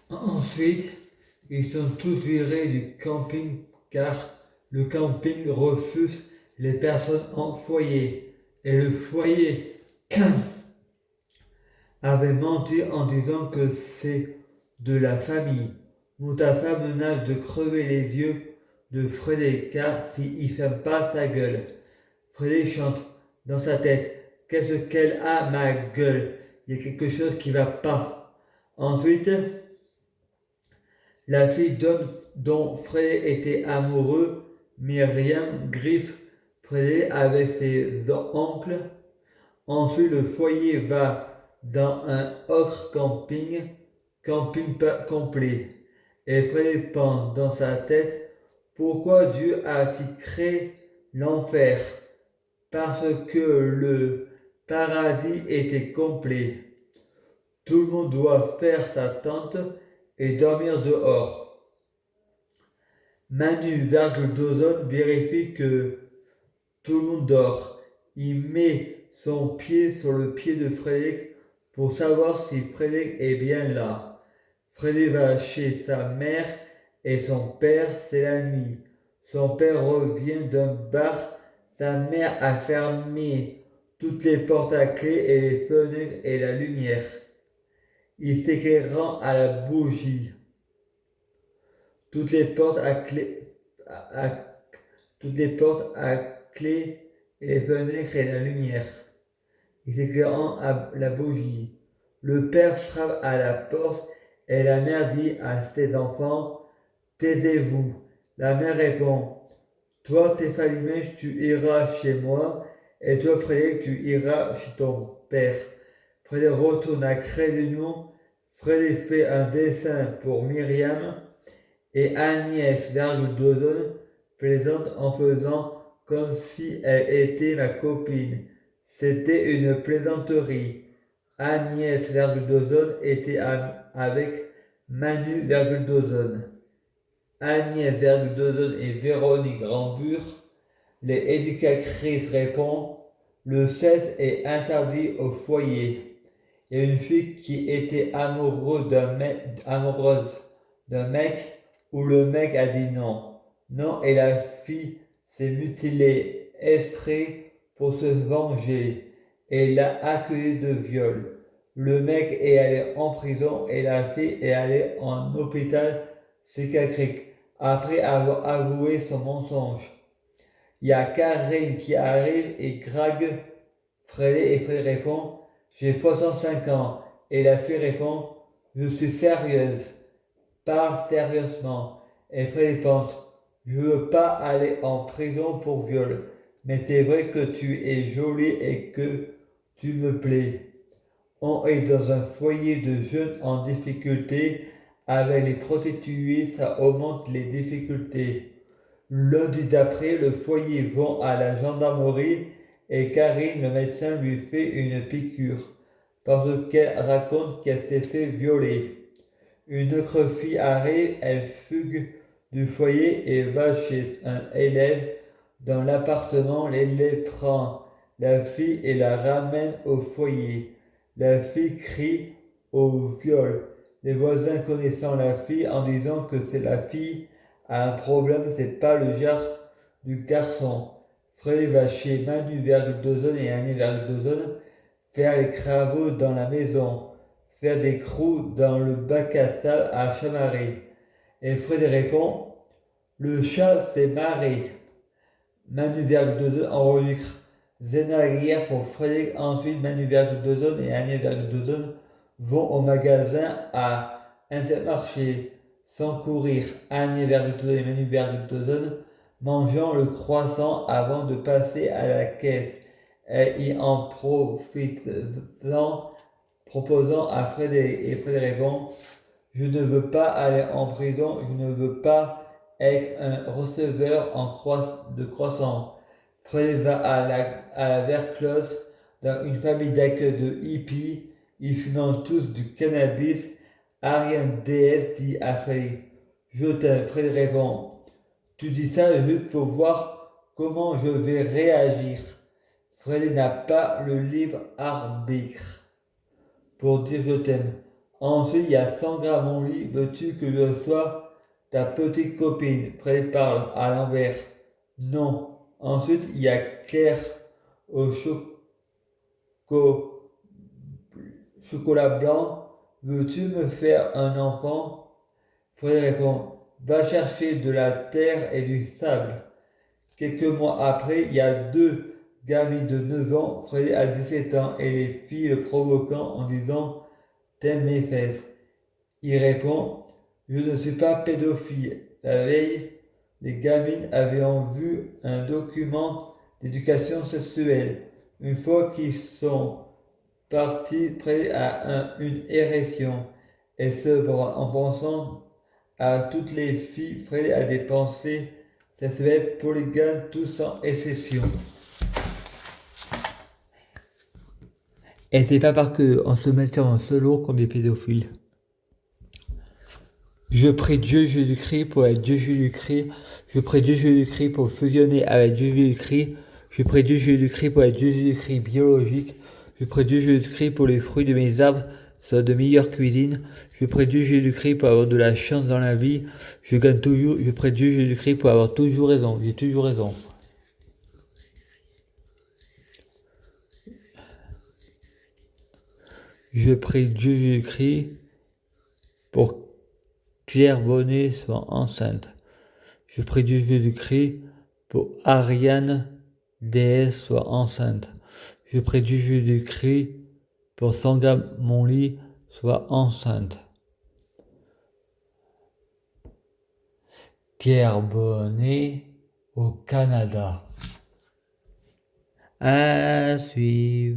Ensuite, ils sont tous virés du camping car le camping refuse les personnes en foyer. Et le foyer avait menti en disant que c'est de la famille. Mustapha menace de crever les yeux de Frédéric car s'il ferme pas sa gueule. Frédéric chante dans sa tête: qu'est-ce qu'elle a ma gueule? Il y a quelque chose qui va pas. Ensuite, la fille dont Frédéric était amoureux, Myriam, griffe Frédéric avec ses oncles. Ensuite, le foyer va dans un autre camping pas complet. Et Frédéric pense dans sa tête: pourquoi Dieu a-t-il créé l'enfer? Parce que le paradis était complet. Tout le monde doit faire sa tente et dormir dehors. Manu, Dozone vérifie que tout le monde dort. Il met son pied sur le pied de Frédéric pour savoir si Frédéric est bien là. Frédéric va chez sa mère et son père, c'est la nuit. Son père revient d'un bar. Sa mère a fermé toutes les portes à clé et les fenêtres et la lumière. Il s'éclairant à la bougie. Toutes les portes à clé, toutes les portes à clé et les fenêtres et la lumière. Il s'éclairant à la bougie. Le père frappe à la porte et la mère dit à ses enfants: taisez-vous. La mère répond: toi, Téphalimèche, tu iras chez moi, et toi, Frédéric, tu iras chez ton père. Frédéric retourne à Crédunion. Frédéric fait un dessin pour Myriam et Agnès Dozone plaisante en faisant comme si elle était ma copine. C'était une plaisanterie. Agnès Dozone était avec Manu Dozone. Agnès Dozone et Véronique Rambure. Les éducatrices répondent: le sexe est interdit au foyer. Il y a une fille qui était amoureuse d'un mec où le mec a dit non. Non, et la fille s'est mutilée exprès pour se venger et l'a accusé de viol. Le mec est allé en prison et la fille est allée en hôpital psychiatrique après avoir avoué son mensonge. Il y a Karine qui arrive et drague Frédéric et Frédéric répond: j'ai 65 ans. Et la fille répond: je suis sérieuse. Parle sérieusement. Et Frédéric pense: je veux pas aller en prison pour viol, mais c'est vrai que tu es jolie et que tu me plais. On est dans un foyer de jeunes en difficulté. Avec les prostituées, ça augmente les difficultés. Lundi d'après, le foyer va à la gendarmerie et Karine, le médecin, lui fait une piqûre parce qu'elle raconte qu'elle s'est fait violer. Une autre fille arrive, elle fugue du foyer et va chez un élève dans l'appartement. L'élève prend la fille et la ramène au foyer. La fille crie au viol. Les voisins connaissant la fille en disant que c'est la fille a un problème, c'est pas le genre du garçon. Freddy va chez Manu Dozone et Annie Dozone faire les travaux dans la maison, faire des crous dans le bac à sable à Chamaré. Et Freddy répond: le chat s'est marré. Manu Dozone enregistre Zena la guerre pour Frédéric. Ensuite, Manu Dozone et Annie Dozone vont au magasin à Intermarché sans courir. Annie Dozone et Manu Dozone mangeant le croissant avant de passer à la caisse. Et y en profitant, proposant à Frédéric. Et Frédéric répond: je ne veux pas aller en prison, je ne veux pas être un receveur de croissant. Frédéric va à la Verclose dans une famille d'accueil de hippies. Ils fument tous du cannabis. Ariane DS dit à Frédéric: je t'aime. Frédéric répond: tu dis ça juste pour voir comment je vais réagir. Frédéric n'a pas le libre arbitre pour dire je t'aime. Ensuite, il y a Sandra, mon lit, veux-tu que je sois ta petite copine? Fred parle à l'envers. Non. Ensuite, il y a Claire au chocolat blanc. Veux-tu me faire un enfant? Fred répond, va chercher de la terre et du sable. Quelques mois après, il y a deux gamines de 9 ans, Fred a 17 ans, et les filles le provoquant en disant, t'aimes mes fesses. Il répond, je ne suis pas pédophile. La veille, les gamines avaient vu un document d'éducation sexuelle. Une fois qu'ils sont partis près à une érection, elles se branlent en pensant à toutes les filles prêtes à des pensées sexuelles polygames, tous sans exception. Et c'est pas parce qu'on se mettait en solo qu'on est pédophile. Je prie Dieu Jésus-Christ pour être Dieu Jésus-Christ. Je prie Dieu Jésus-Christ pour fusionner avec Dieu Jésus-Christ. Je prie Dieu Jésus-Christ pour être Dieu Jésus-Christ biologique. Je prie Dieu Jésus-Christ pour les fruits de mes arbres soient de meilleure cuisine. Je prie Dieu Jésus-Christ pour avoir de la chance dans la vie. Je gagne toujours. Je prie Dieu Jésus-Christ pour avoir toujours raison. J'ai toujours raison. Je prie Dieu Jésus-Christ pour Claire Bonnet soit enceinte. Je prie Dieu Jésus-Christ pour Ariane déesse soit enceinte. Je prie Dieu Jésus-Christ pour Sangha mon lit soit enceinte. Pierre Bonnet au Canada. À suivre.